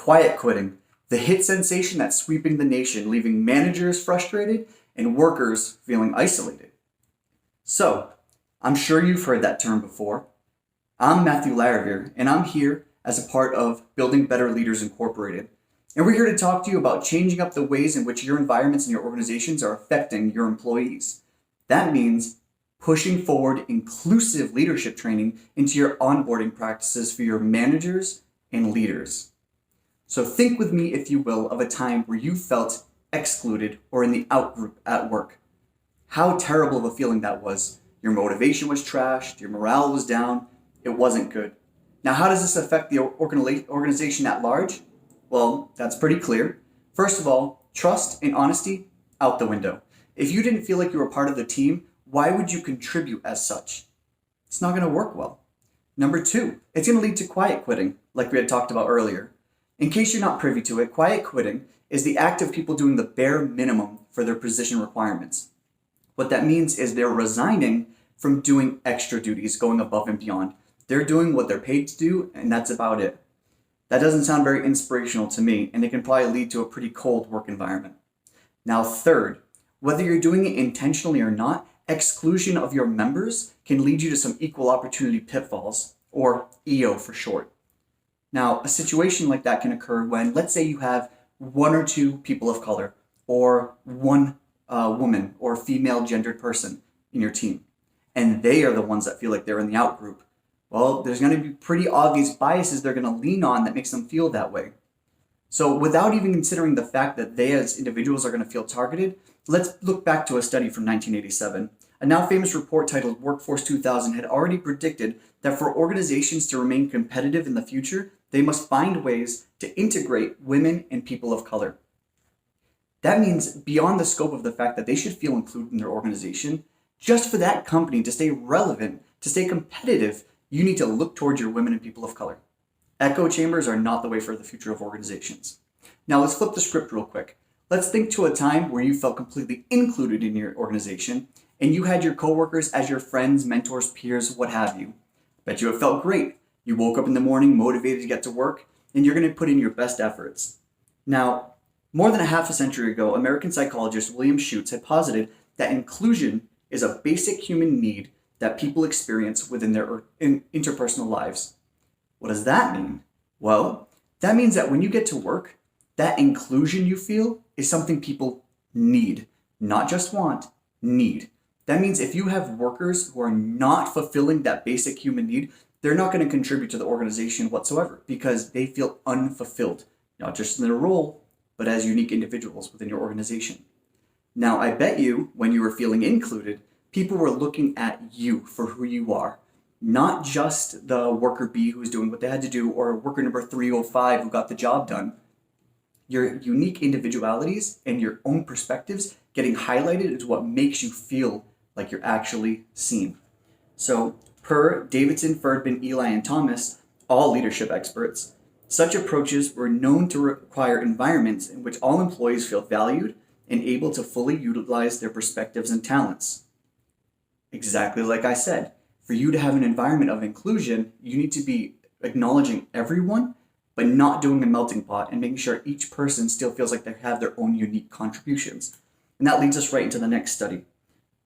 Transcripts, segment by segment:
Quiet quitting, the hit sensation that's sweeping the nation, leaving managers frustrated and workers feeling isolated. So, I'm sure you've heard that term before. I'm Matthew Lariviere, and I'm here as a part of Building Better Leaders Incorporated. And we're here to talk to you about changing up the ways in which your environments and your organizations are affecting your employees. That means pushing forward inclusive leadership training into your onboarding practices for your managers and leaders. So think with me, if you will, of a time where you felt excluded or in the out group at work. How terrible of a feeling that was. Your motivation was trashed, your morale was down, it wasn't good. Now, how does this affect the organization at large? Well, that's pretty clear. First of all, trust and honesty out the window. If you didn't feel like you were part of the team, why would you contribute as such? It's not going to work well. Number two, it's going to lead to quiet quitting, like we had talked about earlier. In case you're not privy to it, quiet quitting is the act of people doing the bare minimum for their position requirements. What that means is they're resigning from doing extra duties, going above and beyond. They're doing what they're paid to do, and that's about it. That doesn't sound very inspirational to me, and it can probably lead to a pretty cold work environment. Now, third, whether you're doing it intentionally or not, exclusion of your members can lead you to some equal opportunity pitfalls, or EO for short. Now, a situation like that can occur when, let's say you have one or two people of color, or one woman or female gendered person in your team, and they are the ones that feel like they're in the out group. Well, there's going to be pretty obvious biases they're going to lean on that makes them feel that way. So without even considering the fact that they as individuals are going to feel targeted, let's look back to a study from 1987. A now famous report titled Workforce 2000 had already predicted that for organizations to remain competitive in the future, they must find ways to integrate women and people of color. That means beyond the scope of the fact that they should feel included in their organization, just for that company to stay relevant, to stay competitive, you need to look towards your women and people of color. Echo chambers are not the way for the future of organizations. Now let's flip the script real quick. Let's think to a time where you felt completely included in your organization and you had your coworkers as your friends, mentors, peers, what have you. Bet you it felt great. You woke up in the morning motivated to get to work and you're going to put in your best efforts. Now, more than a half a century ago, American psychologist William Schutz had posited that inclusion is a basic human need that people experience within their interpersonal lives. What does that mean? Well, that means that when you get to work, that inclusion you feel is something people need, not just want, need. That means if you have workers who are not fulfilling that basic human need, they're not going to contribute to the organization whatsoever because they feel unfulfilled, not just in their role, but as unique individuals within your organization. Now, I bet you, when you were feeling included, people were looking at you for who you are, not just the worker B who's doing what they had to do or worker number 305 who got the job done. Your unique individualities and your own perspectives getting highlighted is what makes you feel like you're actually seen. So, per Davidson, Ferdman, Eli, and Thomas, all leadership experts, such approaches were known to require environments in which all employees feel valued and able to fully utilize their perspectives and talents. Exactly like I said, for you to have an environment of inclusion, you need to be acknowledging everyone, but not doing a melting pot and making sure each person still feels like they have their own unique contributions. And that leads us right into the next study.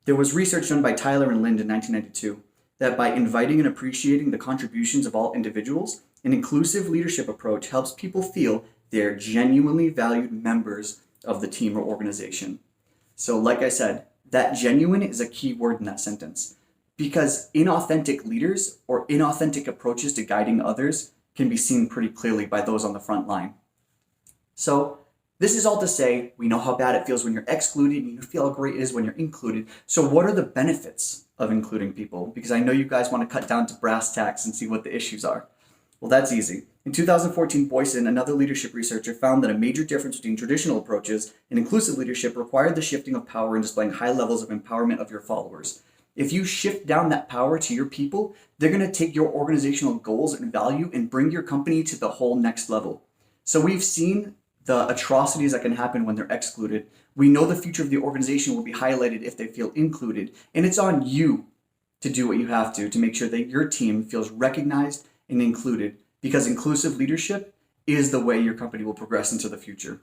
There was research done by Tyler and Lind in 1992 that by inviting and appreciating the contributions of all individuals, an inclusive leadership approach helps people feel they're genuinely valued members of the team or organization. So like I said, that genuine is a key word in that sentence because inauthentic leaders or inauthentic approaches to guiding others can be seen pretty clearly by those on the front line. So this is all to say, we know how bad it feels when you're excluded and you feel how great it is when you're included. So what are the benefits of including people? Because I know you guys want to cut down to brass tacks and see what the issues are. Well, that's easy. In 2014, Boyson, another leadership researcher, found that a major difference between traditional approaches and inclusive leadership required the shifting of power and displaying high levels of empowerment of your followers. If you shift down that power to your people, they're going to take your organizational goals and value and bring your company to the whole next level. So we've seen the atrocities that can happen when they're excluded. We know the future of the organization will be highlighted if they feel included. And it's on you to do what you have to make sure that your team feels recognized and included, because inclusive leadership is the way your company will progress into the future.